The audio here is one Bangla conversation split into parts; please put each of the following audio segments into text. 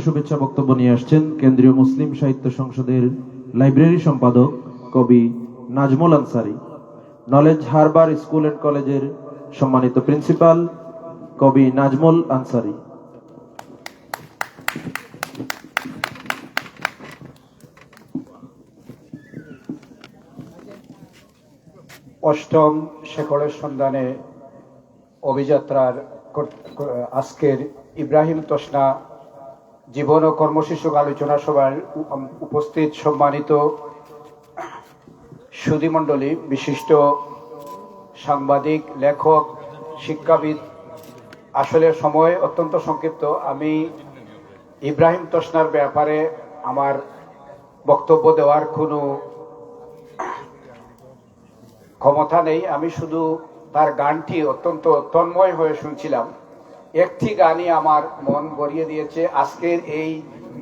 শুভেচ্ছা বক্তব্য নিয়ে আসছেন কেন্দ্রীয় মুসলিম সাহিত্য সংসদের লাইব্রেরি সম্পাদক কবি Nazmul Ansari, knowledge harbour school and কলেজের সম্মানিত প্রিন্সিপাল কবি নাজমুল আনসারী। অষ্টম শেকড়ের সন্ধানে অভিযাত্রার আজকের ইব্রাহিম তসনা জীবন ও কর্মশীর্ষক আলোচনা সভার উপস্থিত সম্মানিত সুধীমণ্ডলী, বিশিষ্ট সাংবাদিক, লেখক, শিক্ষাবিদ, আসলে সময় অত্যন্ত সংক্ষিপ্ত। আমি ইব্রাহিম তসনার ব্যাপারে আমার বক্তব্য দেওয়ার কোনো ক্ষমতা নেই। আমি শুধু তার গানটি অত্যন্ত তন্ময় হয়ে শুনছিলাম। একটি গানই আমার মন ভরিয়ে দিয়েছে। আজকের এই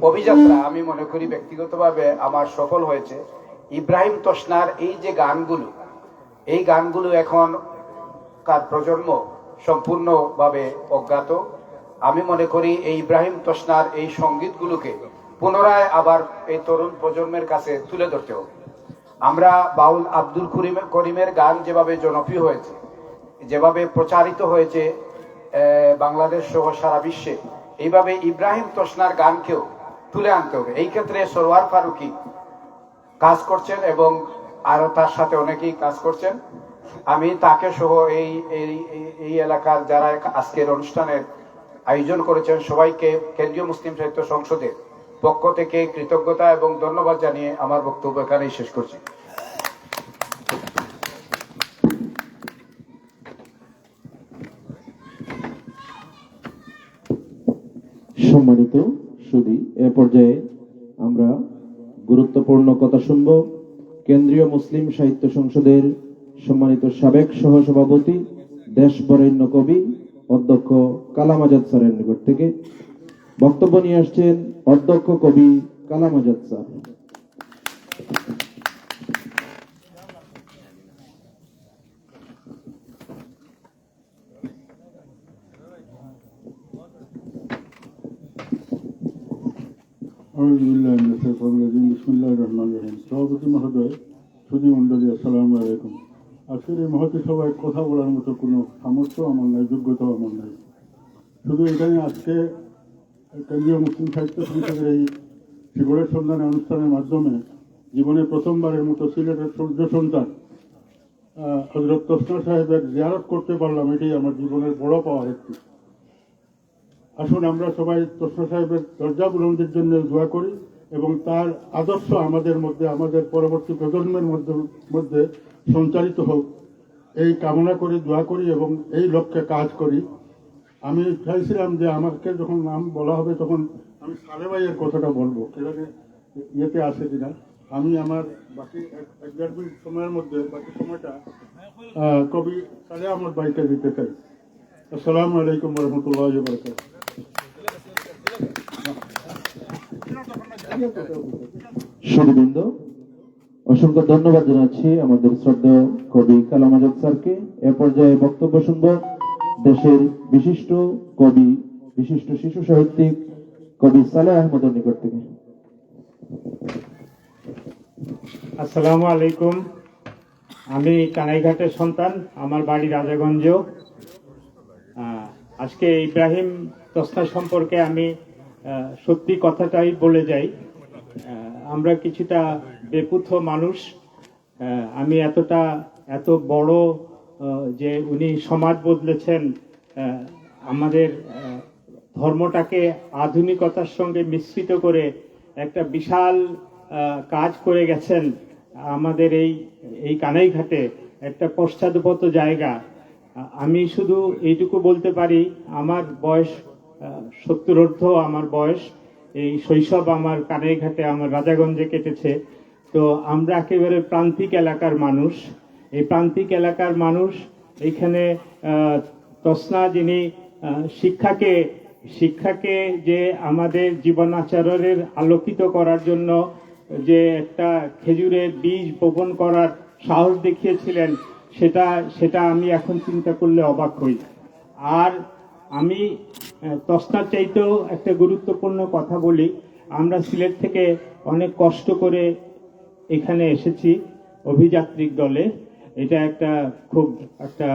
অভিযাত্রা আমি মনে করি ব্যক্তিগতভাবে আমার সফল হয়েছে। ইব্রাহিম তসনার এই যে গানগুলো, এই গানগুলো এখন কার প্রজন্ম সম্পূর্ণভাবে অজ্ঞাত। আমি মনে করি এই ইব্রাহিম তসনার এই সঙ্গীতগুলোকে পুনরায় আবার এই তরুণ প্রজন্মের কাছে তুলে ধরতে হবে। আমরা বাউল আব্দুল করিমের গান যেভাবে জনপ্রিয় হয়েছে, যেভাবে প্রচারিত হয়েছে বাংলাদেশ সহ সারা বিশ্বে, এইভাবে ইব্রাহিম তসনার গানকেও তুলে আনতে হবে। এই ক্ষেত্রে সরওয়ার ফারুকী কাজ করছেন এবং আরো তার সাথে অনেকেই কাজ করছেন। আমি তাকে সহ এই এলাকার যারা আজকের অনুষ্ঠানের আয়োজন করেছেন সবাইকে কেন্দ্রীয় মুসলিম সাহিত্য সংসদের পক্ষ থেকে কৃতজ্ঞতা এবং ধন্যবাদ জানিয়ে আমার বক্তব্য এখানেই শেষ করছি। সম্মানিত সুধী, এ পর্যায়ে আমরা গুরুত্বপূর্ণ কথা শুনব কেন্দ্রীয় মুসলিম সাহিত্য সংসদের সম্মানিত সাবেক সহসভাপতি, দেশবরেণ্য কবি অধ্যক্ষ কালাম আজাদ স্যারের নিকট থেকে। বক্তব্য নিয়ে আসছেন অধ্যক্ষ কবি কালাম আজাদ স্যার। সভাপতি মহোদয়, সুধী মন্ডলী, আসসালামু আলাইকুম। আজকের এই মহতী সভায় কথা বলার মতো কোনো সামর্থ্য আমার নাই, যোগ্যতাও আমার নাই। শুধু এখানে আজকে কেন্দ্রীয় মুসলিম সাহিত্য সংসদের এই শিকড়ের সন্ধানে অনুষ্ঠানের মাধ্যমে জীবনে প্রথমবারের মতো সিলেটের সূর্য সন্তান হযরত তসনা সাহেবের জিয়ারত করতে পারলাম, এটাই আমার জীবনের বড় পাওয়ার একটি। আসুন আমরা সবাই তসনা সাহেবের দরজা বুলন্দির জন্য দোয়া করি এবং তার আদর্শ আমাদের মধ্যে, আমাদের পরবর্তী প্রজন্মের মধ্যে সঞ্চারিত হোক, এই কামনা করি, দোয়া করি এবং এই লক্ষ্যে কাজ করি। আমি চাইছিলাম যে আমাকে যখন নাম বলা হবে তখন আমি সালে ভাইয়ের কথাটা বলবো, সেটাকে ইয়েতে আসে কিনা। আমি আমার বাকি 1-1.5 মিনিট সময়ের মধ্যে বাকি সময়টা কবি সালে আহমদ ভাইকে দিতে চাই। আসসালামু আলাইকুম ওয়া রাহমাতুল্লাহি ওয়া বারাকাতুহু। সুধীবৃন্দ, অসংখ্য ধন্যবাদ জানাচ্ছি আমাদের শ্রদ্ধেয় কবি কালাম আজাদ স্যারকে। এ পর্যায়ে বক্তব্য শুনব দেশের বিশিষ্ট কবি, বিশিষ্ট শিশু সাহিত্যিক কবি সালে আহমদের নিকট থেকে। আসসালামু আলাইকুম। আমি কানাইঘাটের সন্তান, আমার বাড়ি রাজাগঞ্জ। আজকে ইব্রাহিম তসনা সম্পর্কে আমি সত্যি কথাটাই বলে যাই। আমরা কিছুটা বেপুথ মানুষ। আমি এত বড় যে উনি সমাজ বদলেছেন, আমাদের ধর্মটাকে আধুনিকতার সঙ্গে মিশ্রিত করে একটা বিশাল কাজ করে গেছেন। আমাদের এই কানাইঘাটে একটা পশ্চাৎপদ জায়গা। আমি শুধু এইটুকু বলতে পারি, আমার বয়স 70 আমার বয়স। এই শৈশব আমার কানাইঘাটে, আমার রাজাগঞ্জে কেটেছে। তো আমরা একেবারে প্রান্তিক এলাকার মানুষ। এই প্রান্তিক এলাকার মানুষ এখানে তসনা যিনি শিক্ষাকে যে আমাদের জীবনাচরণের আলোকিত করার জন্য যে একটা খেজুরের বীজ বপন করার সাহস দেখিয়েছিলেন, সেটা আমি এখন চিন্তা করলে অবাক হই। আর আমি তসনার চাইতেও একটা গুরুত্বপূর্ণ কথা বলি। আমরা সিলেট থেকে অনেক কষ্ট করে এখানে এসেছি অভিযাত্রিক দলে। এটা খুব একটা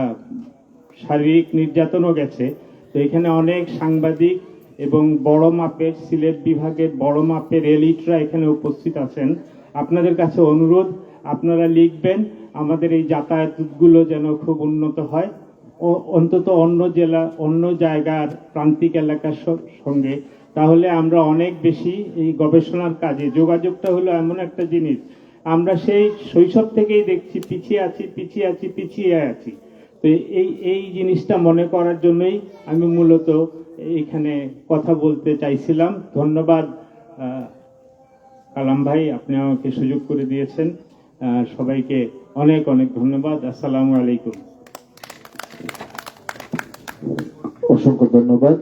শারীরিক নির্যাতনও গেছে। তো এখানে অনেক সাংবাদিক এবং বড় মাপের সিলেট বিভাগের বড় মাপের এলিটরা এখানে উপস্থিত আছেন। আপনাদের কাছে অনুরোধ, আপনারা লিখবেন আমাদের এই যাতায়াতগুলো যেন খুব উন্নত হয়, অন্তত অন্য জেলা অন্য জায়গার প্রান্তিক এলাকার সঙ্গে। তাহলে আমরা অনেক বেশি এই গবেষণার কাজে, যোগাযোগটা হলো এমন একটা জিনিস, আমরা সেই শৈশব থেকেই দেখছি পিছিয়ে আছি। তো এই জিনিসটা মনে করার জন্যই আমি মূলত এখানে কথা বলতে চাইছিলাম। ধন্যবাদ কালাম ভাই, আপনি আমাকে সুযোগ করে দিয়েছেন। সবাইকে অনেক অনেক ধন্যবাদ। আসসালামু আলাইকুম। অসংখ্য ধন্যবাদ।